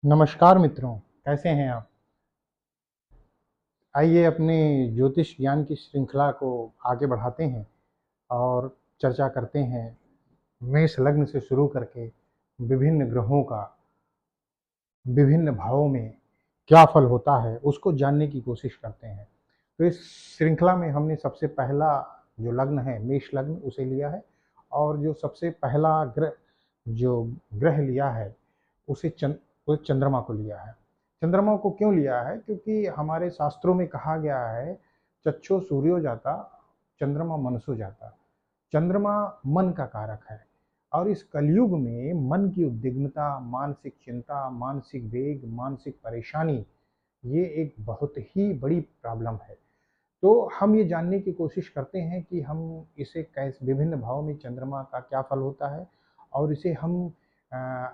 नमस्कार मित्रों, कैसे हैं आप? आइए अपने ज्योतिष ज्ञान की श्रृंखला को आगे बढ़ाते हैं और चर्चा करते हैं मेष लग्न से शुरू करके विभिन्न ग्रहों का विभिन्न भावों में क्या फल होता है, उसको जानने की कोशिश करते हैं। तो इस श्रृंखला में हमने सबसे पहला जो लग्न है, मेष लग्न, उसे लिया है और जो सबसे पहला जो ग्रह लिया है, उसे वो चंद्रमा को लिया है। चंद्रमा को क्यों लिया है? क्योंकि हमारे शास्त्रों में कहा गया है, "चक्षु सूर्यो जाता, चंद्रमा मनसो जाता।" चंद्रमा मन का कारक है और इस कलयुग में मन की उद्विग्नता, मानसिक चिंता, मानसिक वेग, मानसिक परेशानी, ये एक बहुत ही बड़ी प्रॉब्लम है। तो हम ये जानने की कोशिश करते हैं कि हम इसे कैसे विभिन्न भावों में चंद्रमा का क्या फल होता है और इसे हम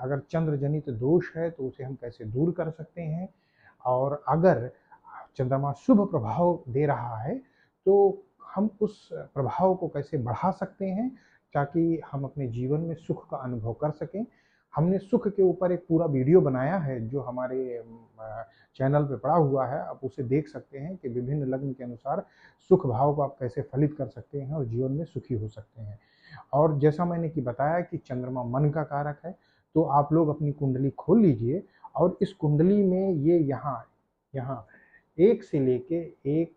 अगर चंद्र जनित दोष है तो उसे हम कैसे दूर कर सकते हैं और अगर चंद्रमा शुभ प्रभाव दे रहा है तो हम उस प्रभाव को कैसे बढ़ा सकते हैं ताकि हम अपने जीवन में सुख का अनुभव कर सकें। हमने सुख के ऊपर एक पूरा वीडियो बनाया है जो हमारे चैनल पे पड़ा हुआ है, आप उसे देख सकते हैं कि विभिन्न लग्न के अनुसार सुख भाव को आप कैसे फलित कर सकते हैं और जीवन में सुखी हो सकते हैं। और जैसा मैंने कि बताया कि चंद्रमा मन का कारक है, तो आप लोग अपनी कुंडली खोल लीजिए और इस कुंडली में ये यहाँ यहाँ 1 से लेके 1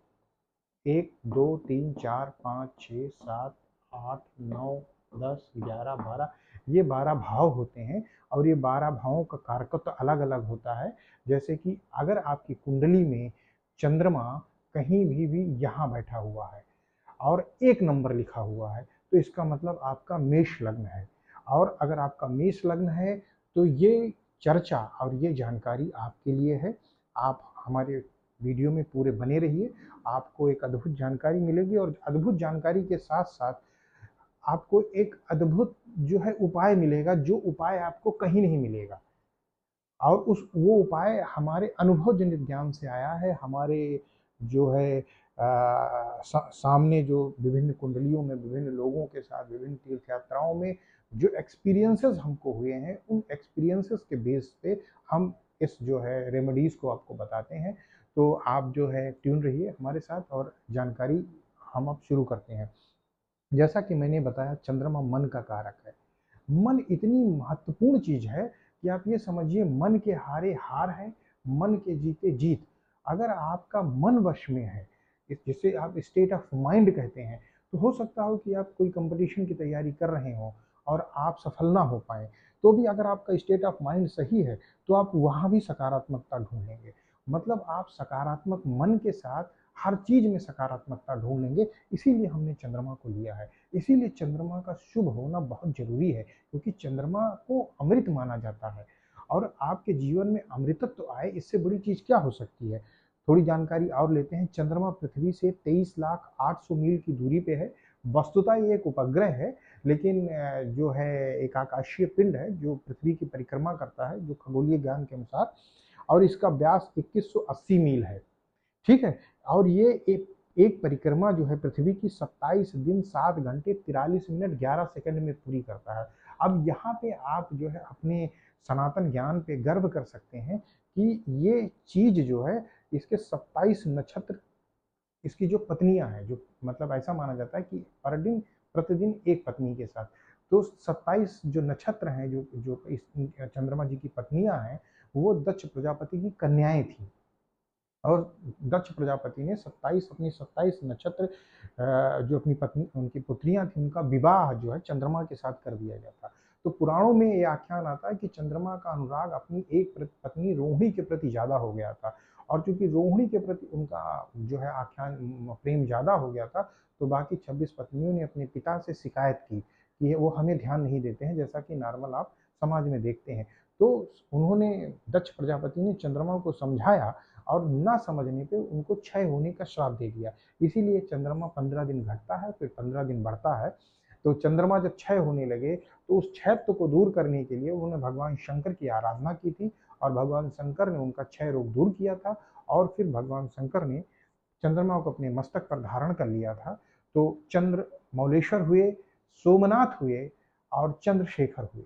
1 2 3 4 5 6 7 8 9 10 11 12, ये 12 भाव होते हैं और ये 12 भावों का कारकत्व अलग-अलग होता है। जैसे कि अगर आपकी कुंडली में चंद्रमा कहीं भी यहाँ बैठा हुआ है और 1 नंबर लिखा हुआ है, तो इसका मतलब आपका मेष लग्न है। और अगर आपका मेष लग्न है, तो ये चर्चा और ये जानकारी आपके लिए है। आप हमारे वीडियो में पूरे बने रहिए, आपको एक अद्भुत जानकारी मिलेगी और अद्भुत जानकारी के साथ-साथ आपको एक अद्भुत जो है उपाय मिलेगा, जो उपाय आपको कहीं नहीं मिलेगा। और उस वो उपाय हमारे अनुभव जनित ज्ञान से आया है, हमारे जो है सामने जो विभिन्न कुंडलियों में विभिन्न लोगों के साथ विभिन्न तीर्थ यात्राओं में जो एक्सपीरियंसेस हमको हुए हैं, उन एक्सपीरियंसेस के बेस पे हम इस जो है रेमेडीज़ को आपको बताते हैं। तो आप जो है ट्यून रहिए हमारे साथ और जानकारी हम अब शुरू करते हैं। जैसा कि मैंने बताया, चंद्रमा मन का कारक है। मन इतनी महत्वपूर्ण चीज़ है कि आप ये समझिए, मन के हारे हार है, मन के जीते जीत। अगर आपका मन वश में है, जिसे आप स्टेट ऑफ माइंड कहते हैं, तो हो सकता हो कि आप कोई कंपटीशन की तैयारी कर रहे हों और आप सफल ना हो पाएँ। तो भी अगर आपका स्टेट ऑफ माइंड सही है, तो आप वहाँ भी सकारात्मकता ढूँढेंगे। मतलब आप सकारात्मक मन के साथ हर चीज़ में सकारात्मकता ढूँढ लेंगे, इसीलिए हमने चंद्रमा को लिया है। इसीलिए चंद्रमा का शुभ होना बहुत ज़रूरी है, क्योंकि चंद्रमा को अमृत माना जाता है और आपके जीवन में अमृतत्व आए, इससे बड़ी चीज़ क्या हो सकती है। थोड़ी जानकारी और लेते हैं। चंद्रमा पृथ्वी से 23,08,000 मील की दूरी पे है। वस्तुतः ये एक उपग्रह है, लेकिन जो है एक आकाशीय पिंड है जो पृथ्वी की परिक्रमा करता है, जो खगोलीय ज्ञान के अनुसार, और इसका व्यास 2180 मील है। ठीक है? और ये एक एक परिक्रमा जो है पृथ्वी की 27 दिन 7 घंटे 43 मिनट 11 सेकंड में पूरी करता है। अब यहाँ पे आप जो है अपने सनातन ज्ञान पे गर्व कर सकते हैं कि ये चीज़ जो है, इसके 27 नक्षत्र, इसकी जो पत्नियाँ हैं, जो मतलब ऐसा माना जाता है कि पर दिन प्रतिदिन एक पत्नी के साथ। तो 27 जो नक्षत्र हैं, जो जो इस चंद्रमा जी की पत्नियाँ हैं, वो दक्ष प्रजापति की कन्याएँ थीं। और दक्ष प्रजापति ने 27 नक्षत्र जो अपनी पत्नी उनकी पुत्रियां थी, उनका विवाह जो है चंद्रमा के साथ कर दिया गया था। तो पुराणों में ये आख्यान आता है कि चंद्रमा का अनुराग अपनी एक पत्नी रोहिणी के प्रति ज़्यादा हो गया था और चूंकि रोहिणी के प्रति उनका जो है आख्यान प्रेम ज़्यादा हो गया था, तो बाकी 26 पत्नियों ने अपने पिता से शिकायत की कि वो हमें ध्यान नहीं देते हैं, जैसा कि नॉर्मल आप समाज में देखते हैं। तो उन्होंने दक्ष प्रजापति ने चंद्रमा को समझाया और ना समझने पे उनको क्षय होने का श्राप दे दिया। इसीलिए चंद्रमा 15 दिन घटता है, फिर 15 दिन बढ़ता है। तो चंद्रमा जब क्षय होने लगे, तो उस क्षयत्व को दूर करने के लिए उन्होंने भगवान शंकर की आराधना की थी और भगवान शंकर ने उनका क्षय रोग दूर किया था और फिर भगवान शंकर ने चंद्रमा को अपने मस्तक पर धारण कर लिया था। तो चंद्र मौलेश्वर हुए, सोमनाथ हुए और चंद्रशेखर हुए।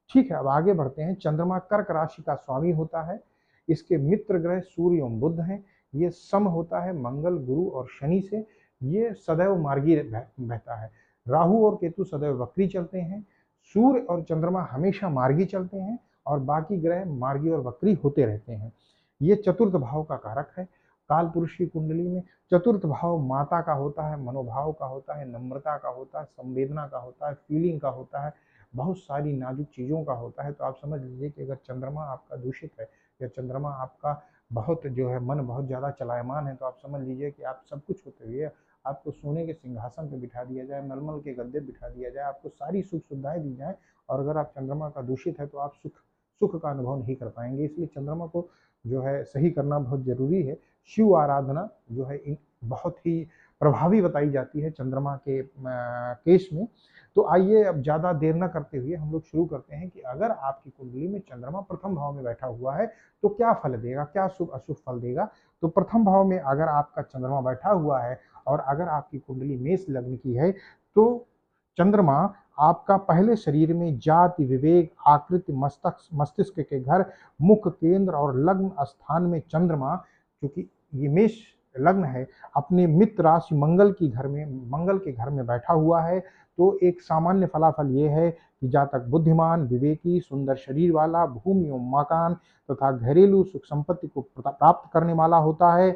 ठीक है, अब आगे बढ़ते हैं। चंद्रमा कर्क राशि का स्वामी होता है। इसके मित्र ग्रह सूर्य एवं बुध हैं। ये सम होता है मंगल, गुरु और शनि से। ये सदैव मार्गी बहता है। राहु और केतु सदैव वक्री चलते हैं। सूर्य और चंद्रमा हमेशा मार्गी चलते हैं और बाकी ग्रह मार्गी और वक्री होते रहते हैं। ये चतुर्थ भाव का कारक है। काल पुरुष की कुंडली में चतुर्थ भाव माता का होता है, मनोभाव का होता है, नम्रता का होता है, संवेदना का होता है, फीलिंग का होता है, बहुत सारी नाजुक चीज़ों का होता है। तो आप समझ लीजिए कि अगर चंद्रमा आपका दूषित है या चंद्रमा आपका बहुत जो है मन बहुत ज़्यादा चलायमान है, तो आप समझ लीजिए कि आप सब कुछ होते हुए आपको सोने के सिंहासन पे बिठा दिया जाए, मलमल के गद्दे बिठा दिया जाए, आपको सारी सुख सुविधाएं दी जाए, और अगर आप चंद्रमा का दूषित है तो आप सुख सुख का अनुभव नहीं कर पाएंगे। इसलिए चंद्रमा को जो है सही करना बहुत जरूरी है। शिव आराधना जो है बहुत ही प्रभावी बताई जाती है चंद्रमा के केस में। तो आइए अब ज़्यादा देर न करते हुए हम लोग शुरू करते हैं कि अगर आपकी कुंडली में चंद्रमा प्रथम भाव में बैठा हुआ है तो क्या फल देगा, क्या शुभ अशुभ फल देगा। तो प्रथम भाव में अगर आपका चंद्रमा बैठा हुआ है और अगर आपकी कुंडली मेष लग्न की है तो चंद्रमा आपका पहले शरीर में जाति, विवेक, आकृति, मस्तिष्क के घर, मुख केंद्र और लग्न स्थान में चंद्रमा, क्योंकि ये मेष लग्न है, अपने मित्र राशि मंगल के घर में बैठा हुआ है। तो एक सामान्य फलाफल ये है कि जातक बुद्धिमान, विवेकी, सुंदर शरीर वाला, भूमि एवं मकान तथा घरेलू सुख संपत्ति को प्राप्त करने वाला होता है।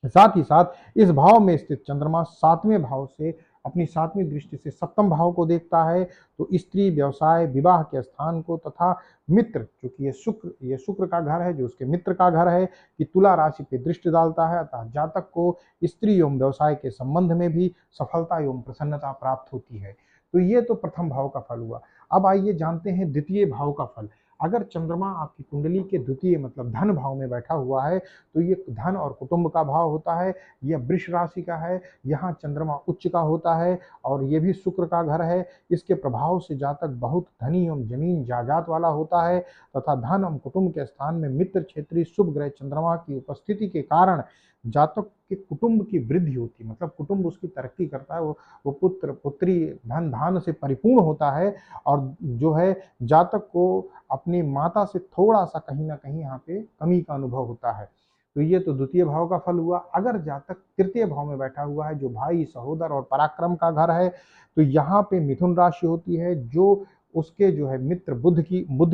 साथ ही साथ इस भाव में स्थित चंद्रमा सातवें भाव से अपनी सातवीं दृष्टि से सप्तम भाव को देखता है। तो स्त्री, व्यवसाय, विवाह के स्थान को तथा मित्र, क्योंकि ये शुक्र का घर है जो उसके मित्र का घर है, कि तुला राशि पे दृष्टि डालता है। अतः जातक को स्त्री एवं व्यवसाय के संबंध में भी सफलता एवं प्रसन्नता प्राप्त होती है। तो ये तो प्रथम भाव का फल हुआ। अब आइए जानते हैं द्वितीय भाव का फल। अगर चंद्रमा आपकी कुंडली के द्वितीय मतलब धन भाव में बैठा हुआ है तो ये धन और कुटुंब का भाव होता है। यह वृष राशि का है। यहाँ चंद्रमा उच्च का होता है और ये भी शुक्र का घर है। इसके प्रभाव से जातक बहुत धनी एवं जमीन जायदाद वाला होता है तथा धन एवं कुटुंब के स्थान में मित्र, क्षेत्रीय शुभ ग्रह चंद्रमा की उपस्थिति के कारण जातक के कुटुंब की वृद्धि होती है, मतलब कुटुंब उसकी तरक्की करता है। वो पुत्र, पुत्री, धन धान से परिपूर्ण होता है। और जो है जातक को अपनी माता से थोड़ा सा कहीं ना कहीं यहाँ पे कमी का अनुभव होता है। तो ये तो द्वितीय भाव का फल हुआ। अगर जातक तृतीय भाव में बैठा हुआ है जो भाई, सहोदर और पराक्रम का घर है, तो यहाँ पे मिथुन राशि होती है जो उसके जो है मित्र बुध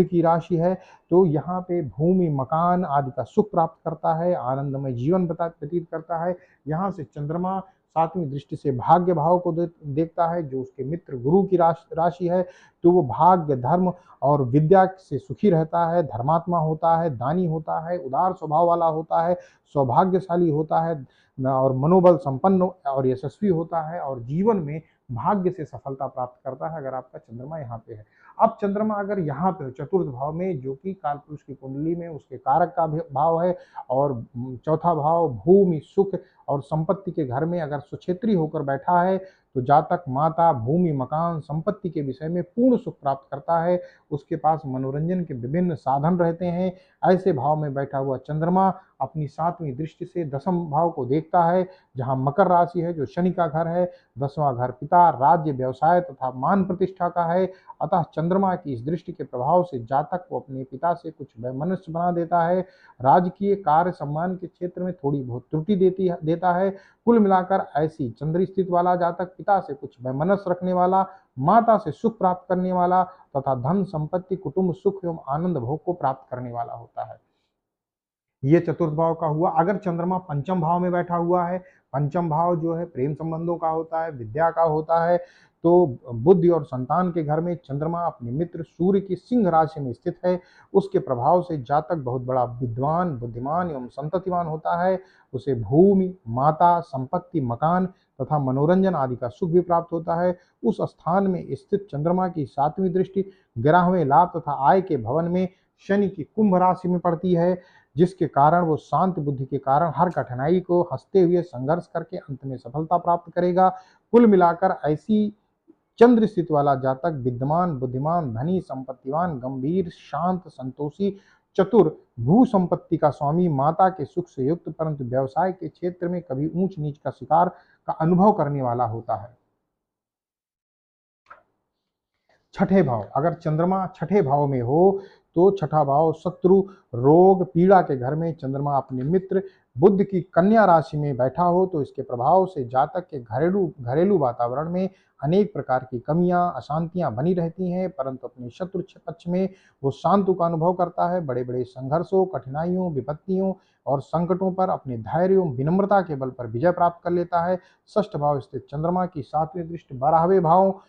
की राशि है। तो यहाँ पे भूमि, मकान आदि का सुख प्राप्त करता है, आनंदमय जीवन व्यतीत करता है। यहाँ से चंद्रमा सातवीं दृष्टि से भाग्य भाव को देखता है जो उसके मित्र गुरु की राशि है। तो वो भाग्य, धर्म और विद्या से सुखी रहता है, धर्मात्मा होता है, दानी होता है, उदार स्वभाव वाला होता है, सौभाग्यशाली होता है और मनोबल संपन्न और यशस्वी होता है और जीवन में भाग्य से सफलता प्राप्त करता है अगर आपका चंद्रमा यहाँ पे है। अब चंद्रमा अगर यहाँ पे चतुर्थ भाव में जो कि कालपुरुष की कुंडली में उसके कारक का भाव है और चौथा भाव भूमि, सुख और संपत्ति के घर में अगर सुक्षेत्री होकर बैठा है तो जातक माता, भूमि, मकान, संपत्ति के विषय में पूर्ण सुख प्राप्त करता है। उसके पास मनोरंजन के विभिन्न साधन रहते हैं। ऐसे भाव में बैठा हुआ चंद्रमा अपनी सातवीं दृष्टि से दसम भाव को देखता है जहां मकर राशि है जो शनि का घर है। दसवां घर पिता, राज्य, व्यवसाय तथा मान प्रतिष्ठा का है। अतः चंद्रमा की इस दृष्टि के प्रभाव से जातक को अपने पिता से कुछ वैमनस्य बना देता है। राजकीय कार्य सम्मान के क्षेत्र में थोड़ी बहुत त्रुटि देता है। कुल मिलाकर ऐसी चंद्र स्थित वाला जातक पिता से कुछ वैमनस्य रखने वाला, माता से सुख प्राप्त करने वाला तथा धन, संपत्ति, कुटुंब, सुख एवं आनंद भोग को प्राप्त करने वाला होता है। ये चतुर्थ भाव का हुआ। अगर चंद्रमा पंचम भाव में बैठा हुआ है, पंचम भाव जो है प्रेम संबंधों का होता है, विद्या का होता है। तो बुद्धि और संतान के घर में चंद्रमा अपने मित्र सूर्य की सिंह राशि में स्थित है। उसके प्रभाव से जातक बहुत बड़ा विद्वान, बुद्धिमान एवं संततिवान होता है। उसे भूमि, माता, संपत्ति, मकान तथा मनोरंजन आदि का सुख भी प्राप्त होता है। उस स्थान में स्थित चंद्रमा की सातवीं दृष्टि 11वें लाभ तथा आय के भवन में शनि की कुंभ राशि में पड़ती है, जिसके कारण वो शांत बुद्धि के कारण हर कठिनाई को हंसते हुए संघर्ष करके अंत में सफलता प्राप्त करेगा। कुल मिलाकर ऐसी चंद्र स्थित वाला जातक विद्वान, बुद्धिमान, धनी, संपत्तिवान, गंभीर, शांत, संतोषी, चतुर, भू संपत्ति का स्वामी, माता के सुख से युक्त, परंतु व्यवसाय के क्षेत्र में कभी ऊंच नीच का शिकार का अनुभव करने वाला होता है। छठे भाव, अगर चंद्रमा छठे भाव में हो तो छठा भाव शत्रु, रोग, पीड़ा के घर में चंद्रमा अपने मित्र बुध की कन्या राशि में बैठा हो तो इसके प्रभाव से जातक के घरेलू घरेलू वातावरण में अनेक प्रकार की कमियां, अशांतियां बनी रहती हैं, परंतु अपने शत्रु पक्ष में वो शांति का अनुभव करता है। बड़े बड़े संघर्षों, कठिनाइयों, विपत्तियों और संकटों पर अपने धैर्य एवं विनम्रता के बल पर विजय प्राप्त कर लेता है। षष्ठ भाव स्थित चंद्रमा की सातवीं दृष्टि 12वें भाव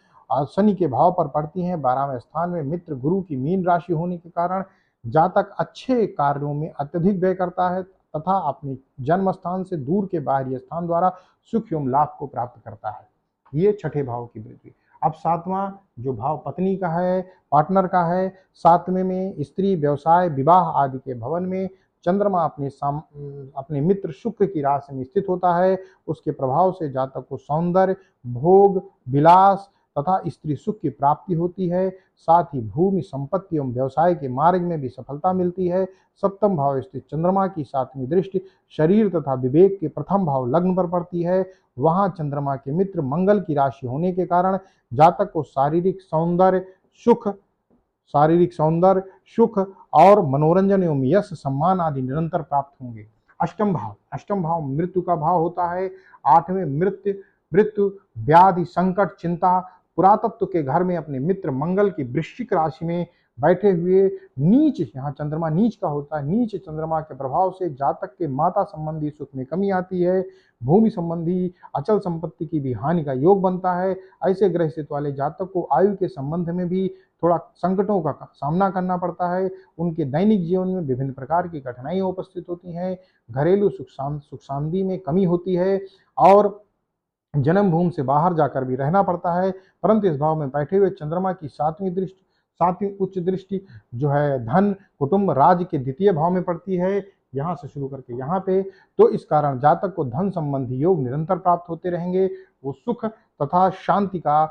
शनि के भाव पर पड़ती हैं। 12वें स्थान में मित्र गुरु की मीन राशि होने के कारण जातक अच्छे कार्यों में अत्यधिक व्यय करता है तथा अपने जन्म स्थान से दूर के बाहरी स्थान द्वारा सुख एवं लाभ को प्राप्त करता है। ये छठे भाव की वृद्धि। अब सातवां जो भाव पत्नी का है, पार्टनर का है, सातवें में स्त्री, व्यवसाय, विवाह आदि के भवन में चंद्रमा अपने मित्र शुक्र की राशि में स्थित होता है। उसके प्रभाव से जातक को सौंदर्य, भोग, विलास तथा स्त्री सुख की प्राप्ति होती है। साथ ही भूमि, संपत्ति एवं व्यवसाय के मार्ग में भी सफलता मिलती है। सप्तम भाव स्थित चंद्रमा की सातवीं दृष्टि शरीर तथा विवेक के प्रथम भाव लग्न पर पड़ती है। वहां चंद्रमा के मित्र मंगल की राशि होने के कारण जातक को शारीरिक सौंदर्य, सुख और मनोरंजन एवं यश, सम्मान आदि निरंतर प्राप्त होंगे। अष्टम भाव मृत्यु का भाव होता है। आठवें मृत्यु, व्याधि, संकट, चिंता, पुरातत्व के घर में अपने मित्र मंगल की वृश्चिक राशि में बैठे हुए नीच, यहाँ चंद्रमा नीच का होता है, नीच चंद्रमा के प्रभाव से जातक के माता संबंधी सुख में कमी आती है। भूमि संबंधी अचल संपत्ति की भी हानि का योग बनता है। ऐसे ग्रह स्थिति वाले जातक को आयु के संबंध में भी थोड़ा संकटों का सामना करना पड़ता है। उनके दैनिक जीवन में विभिन्न प्रकार की कठिनाइयां उपस्थित होती हैं। घरेलू सुख शांति में कमी होती है और जन्मभूमि से बाहर जाकर भी रहना पड़ता है। परंतु इस भाव में बैठे हुए चंद्रमा की सातवीं उच्च दृष्टि जो है धन, कुटुंब, राज्य के द्वितीय भाव में पड़ती है, यहाँ से शुरू करके यहाँ पे। तो इस कारण जातक को धन संबंधी योग निरंतर प्राप्त होते रहेंगे। वो सुख तथा शांति का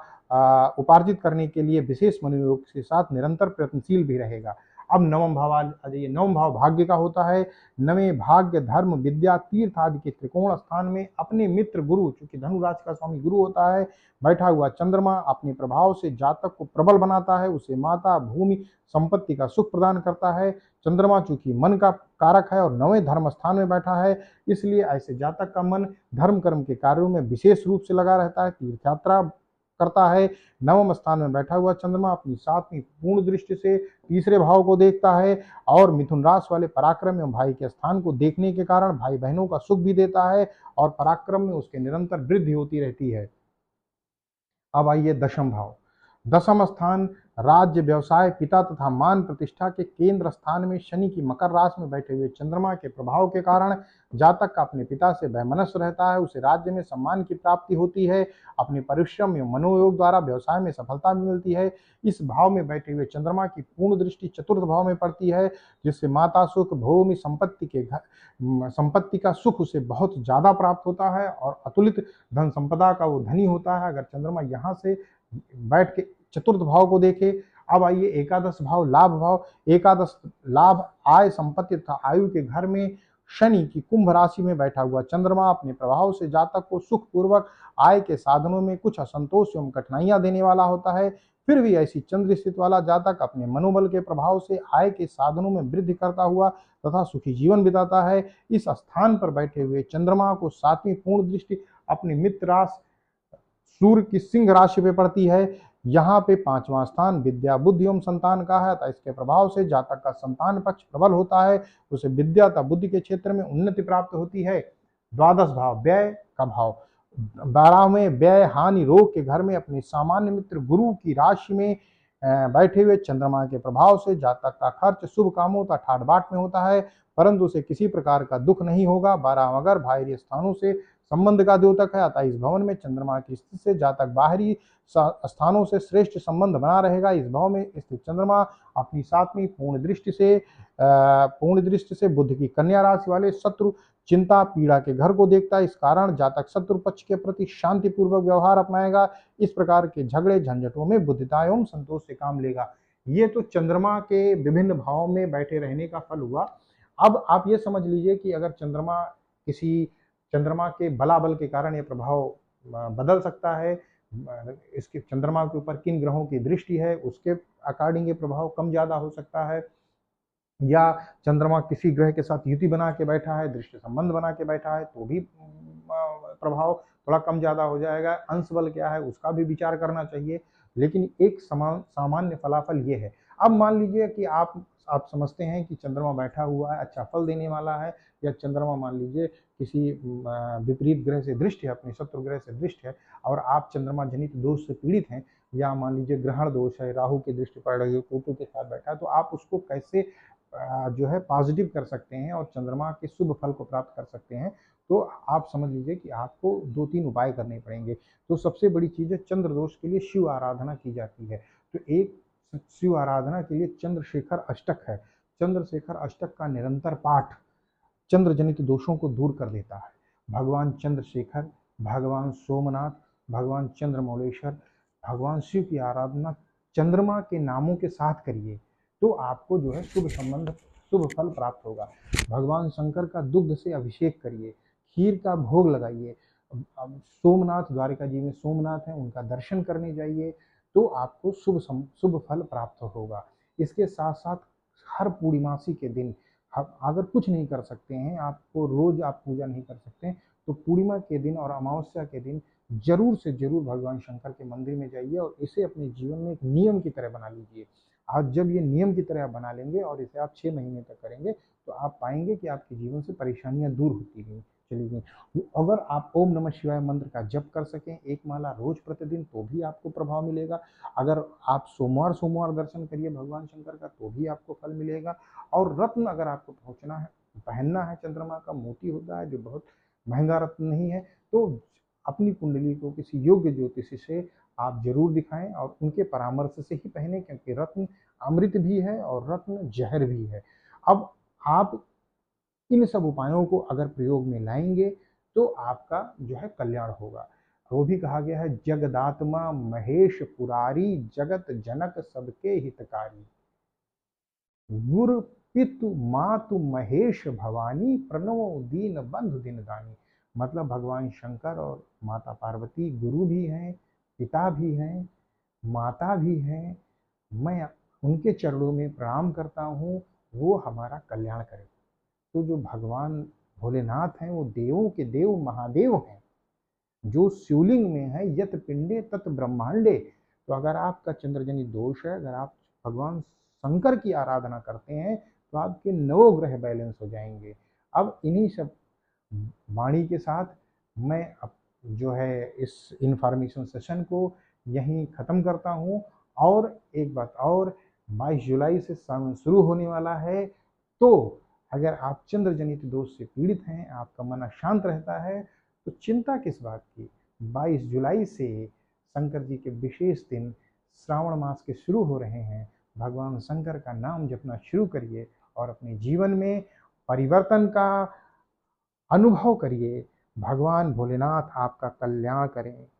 उपार्जित करने के लिए विशेष मनोयोग के साथ निरंतर प्रयत्नशील भी रहेगा। अब नवम भाव आ जाइए। नवम भाव भाग्य का होता है। नवें भाग्य, धर्म, विद्या, तीर्थ आदि के त्रिकोण स्थान में अपने मित्र गुरु, चूंकि धनु राशि का स्वामी गुरु होता है, बैठा हुआ चंद्रमा अपने प्रभाव से जातक को प्रबल बनाता है, उसे माता, भूमि, संपत्ति का सुख प्रदान करता है। चंद्रमा चूंकि मन का कारक है और नवें धर्म स्थान में बैठा है, इसलिए ऐसे जातक का मन धर्म कर्म के कार्यों में विशेष रूप से लगा रहता है, तीर्थ यात्रा करता है। नवम स्थान में बैठा हुआ चंद्रमा अपनी सातवीं पूर्ण दृष्टि से तीसरे भाव को देखता है और मिथुन राशि वाले पराक्रम एवं भाई के स्थान को देखने के कारण भाई बहनों का सुख भी देता है और पराक्रम में उसके निरंतर वृद्धि होती रहती है। अब आइए दशम भाव। दशम स्थान राज्य, व्यवसाय, पिता तथा मान प्रतिष्ठा के केंद्र स्थान में शनि की मकर राशि में बैठे हुए चंद्रमा के प्रभाव के कारण जातक का अपने पिता से वैमनस्य रहता है, उसे राज्य में सम्मान की प्राप्ति होती है। अपने परिश्रम एवं मनोयोग द्वारा व्यवसाय में सफलता भी मिलती है। इस भाव में बैठे हुए चंद्रमा की पूर्ण दृष्टि चतुर्थ भाव में पड़ती है, जिससे माता सुख, भूमि, संपत्ति का सुख उसे बहुत ज्यादा प्राप्त होता है और अतुलित धन संपदा का वो धनी होता है अगर चंद्रमा यहाँ से बैठ के चतुर्थ भाव को देखे। अब आइए एकादश भाव, लाभ भाव। एकादश लाभ, आय, संपत्ति तथा आयु के घर में शनि की कुंभ राशि में बैठा हुआ चंद्रमा अपने प्रभाव से जातक को सुख पूर्वक आय के साधनों में कुछ असंतोष एवं कठिनाइयां देने वाला होता है। फिर भी ऐसी चंद्र स्थित वाला जातक अपने मनोबल के प्रभाव से आय के साधनों में वृद्धि करता हुआ तथा सुखी जीवन बिताता है। इस स्थान पर बैठे हुए चंद्रमा को सातवीं पूर्ण दृष्टि अपनी मित्र राशि सूर्य की सिंह राशि पे पड़ती है। यहाँ पे पांचवां स्थान विद्या, बुद्धि एवं संतान का है, तो इसके प्रभाव से जातक का संतान पक्ष प्रबल होता है, उसे विद्या तथा बुद्धि के क्षेत्र में उन्नति प्राप्त होती है। द्वादश भाव व्यय का भाव। 12वें व्यय, हानि, रोग के घर में अपने सामान्य मित्र गुरु की राशि में बैठे हुए चंद्रमा के प्रभाव से जातक का खर्च शुभ कामों तथा ठाट बाट में होता है, परंतु उसे किसी प्रकार का दुख नहीं होगा। 12 मगर बाहरी स्थानों से संबंध का द्योतक है, अतः इस भवन में चंद्रमा की स्थिति से जातक बाहरी स्थानों से श्रेष्ठ संबंध बना रहेगा। इस भाव में स्थित चंद्रमा अपनी सातवीं पूर्ण दृष्टि से बुध की कन्या राशि वाले शत्रु, चिंता, पीड़ा के घर को देखता है। इस कारण जातक शत्रु पक्ष के प्रति शांतिपूर्वक व्यवहार अपनाएगा। इस प्रकार के झगड़े झंझटों में बुद्धिता एवं संतोष से काम लेगा। ये तो चंद्रमा के विभिन्न भावों में बैठे रहने का फल हुआ। अब आप ये समझ लीजिए कि अगर चंद्रमा के बलाबल के कारण ये प्रभाव बदल सकता है। इसके चंद्रमा के ऊपर किन ग्रहों की दृष्टि है उसके अकॉर्डिंग ये प्रभाव कम ज़्यादा हो सकता है, या चंद्रमा किसी ग्रह के साथ युति बना के बैठा है, दृष्टि संबंध बना के बैठा है, तो भी प्रभाव थोड़ा कम ज़्यादा हो जाएगा। अंश बल क्या है उसका भी विचार करना चाहिए, लेकिन एक सामान्य फलाफल ये है। अब मान लीजिए कि आप समझते हैं कि चंद्रमा बैठा हुआ है, अच्छा फल देने वाला है, या चंद्रमा मान लीजिए किसी विपरीत ग्रह से दृष्ट है, अपने शत्रु ग्रह से दृष्ट है, और आप चंद्रमा जनित दोष से पीड़ित हैं, या मान लीजिए ग्रहण दोष है, राहु की दृष्टि पड़ रही है, केतु के साथ बैठा है, तो आप उसको कैसे जो है पॉजिटिव कर सकते हैं और चंद्रमा के शुभ फल को प्राप्त कर सकते हैं। तो आप समझ लीजिए कि आपको 2-3 उपाय करने पड़ेंगे। तो सबसे बड़ी चीज़ है, चंद्र दोष के लिए शिव आराधना की जाती है। तो एक शिव आराधना के लिए चंद्रशेखर अष्टक है। चंद्रशेखर अष्टक का निरंतर पाठ चंद्र जनित दोषों को दूर कर देता है। भगवान चंद्रशेखर, भगवान सोमनाथ, भगवान चंद्रमौलेश्वर, भगवान शिव की आराधना चंद्रमा के नामों के साथ करिए, तो आपको जो है शुभ संबंध, शुभ फल प्राप्त होगा। भगवान शंकर का दुग्ध से अभिषेक करिए, खीर का भोग लगाइए। अब सोमनाथ, द्वारिका जी में सोमनाथ हैं, उनका दर्शन करने जाइए, तो आपको शुभ फल प्राप्त होगा। इसके साथ साथ हर पूर्णिमासी के दिन आप अगर कुछ नहीं कर सकते हैं, आपको रोज आप पूजा नहीं कर सकते हैं, तो पूर्णिमा के दिन और अमावस्या के दिन जरूर से जरूर भगवान शंकर के मंदिर में जाइए और इसे अपने जीवन में एक नियम की तरह बना लीजिए। आज जब ये नियम की तरह आप बना लेंगे और इसे आप 6 महीने तक करेंगे, तो आप पाएंगे कि आपके जीवन से परेशानियां दूर होती गई चली गई। अगर आप ओम नमः शिवाय मंत्र का जप कर सकें 1 माला रोज प्रतिदिन, तो भी आपको प्रभाव मिलेगा। अगर आप सोमवार सोमवार दर्शन करिए भगवान शंकर का, तो भी आपको फल मिलेगा। और रत्न अगर आपको पहुंचना है, पहनना है, चंद्रमा का मोती होता है जो बहुत महंगा रत्न नहीं है, तो अपनी कुंडली को किसी योग्य ज्योतिषी से आप जरूर दिखाएं और उनके परामर्श से ही पहने, क्योंकि रत्न अमृत भी है और रत्न जहर भी है। अब आप इन सब उपायों को अगर प्रयोग में लाएंगे, तो आपका जो है कल्याण होगा। वो भी कहा गया है, जगदात्मा महेश पुरारी, जगत जनक सबके हितकारी, गुरु पितु मातु महेश भवानी, प्रणवो दीन बंधु दिन दानी। मतलब भगवान शंकर और माता पार्वती गुरु भी हैं, पिता भी हैं, माता भी हैं। मैं उनके चरणों में प्रणाम करता हूँ, वो हमारा कल्याण करें। तो जो भगवान भोलेनाथ हैं वो देवों के देव महादेव हैं, जो शिवलिंग में है, यत पिंडे तत् ब्रह्मांडे। तो अगर आपका चंद्रजनित दोष है, अगर आप भगवान शंकर की आराधना करते हैं, तो आपके 9 ग्रह बैलेंस हो जाएंगे। अब इन्हीं सब वाणी के साथ मैं अब जो है इस इंफॉर्मेशन सेशन को यहीं ख़त्म करता हूँ। और एक बात और, 22 जुलाई से सावन शुरू होने वाला है, तो अगर आप चंद्र जनित दोष से पीड़ित हैं, आपका मन अशांत रहता है, तो चिंता किस बात की। 22 जुलाई से शंकर जी के विशेष दिन श्रावण मास के शुरू हो रहे हैं। भगवान शंकर का नाम जपना शुरू करिए और अपने जीवन में परिवर्तन का अनुभव करिए। भगवान भोलेनाथ आपका कल्याण करें।